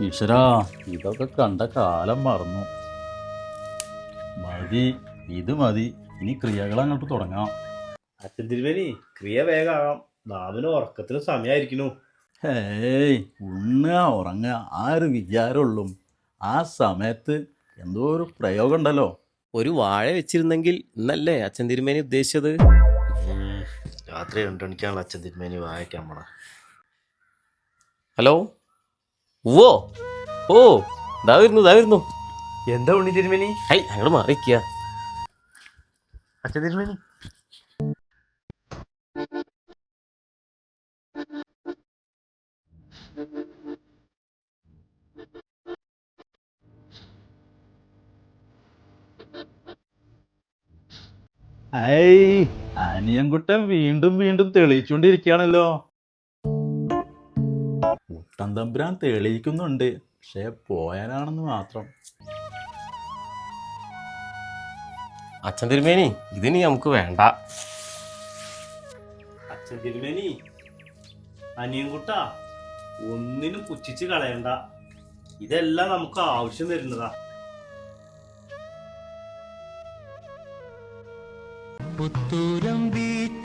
ഈശ്വരാ, ഇതൊക്കെ കണ്ട കാലം മറന്നു. മതി, ഇത് മതി. ഇനി ക്രിയകൾ അങ്ങോട്ട് തുടങ്ങാം. അച്ഛൻ തിരുമേനി, ക്രിയ വേഗാകാം. നാവിന് ഉറക്കത്തിന് സമയമായിരിക്കുന്നു. ഹേയ്, ഉണ്ണുക ഉറങ്ങുക ആ ഒരു വിചാരമുള്ളൂ. ആ സമയത്ത് എന്തോ ഒരു പ്രയോഗം ഉണ്ടല്ലോ. ഒരു വാഴ വെച്ചിരുന്നെങ്കിൽ എന്നല്ലേ അച്ഛൻ തിരുമേനി ഉദ്ദേശിച്ചത്? രാത്രി 2 മണിക്കാണല്ലോ അച്ഛൻ തിരുമേനി വായിക്കാൻ പോണ. ഹലോ, ഓ ഓ, ദാ വരുന്നു. എന്താ ഉണ്ണി തിരുമേനി? ഹൈ, അങ്ങോട്ട് മാറിക്കുക. അച്ഛൻ തിരുമേനി, അനിയൻകുട്ടൻ വീണ്ടും വീണ്ടും തെളിയിച്ചുകൊണ്ടിരിക്കുകയാണല്ലോ. മുട്ടൻ തമ്പുരാൻ തെളിയിക്കുന്നുണ്ട്, പക്ഷെ പോയാനാണെന്ന് മാത്രം. അച്ഛൻ തിരുമേനി, ഇതിനി നമുക്ക് വേണ്ട. അച്ഛൻ തിരുമേനി, അനിയൻകുട്ട ഒന്നിനും പുച്ഛിച്ച് കളയണ്ട. ഇതെല്ലാം നമുക്ക് ആവശ്യം വരുന്നതാ. പുത്തൂരം ബീച്ച്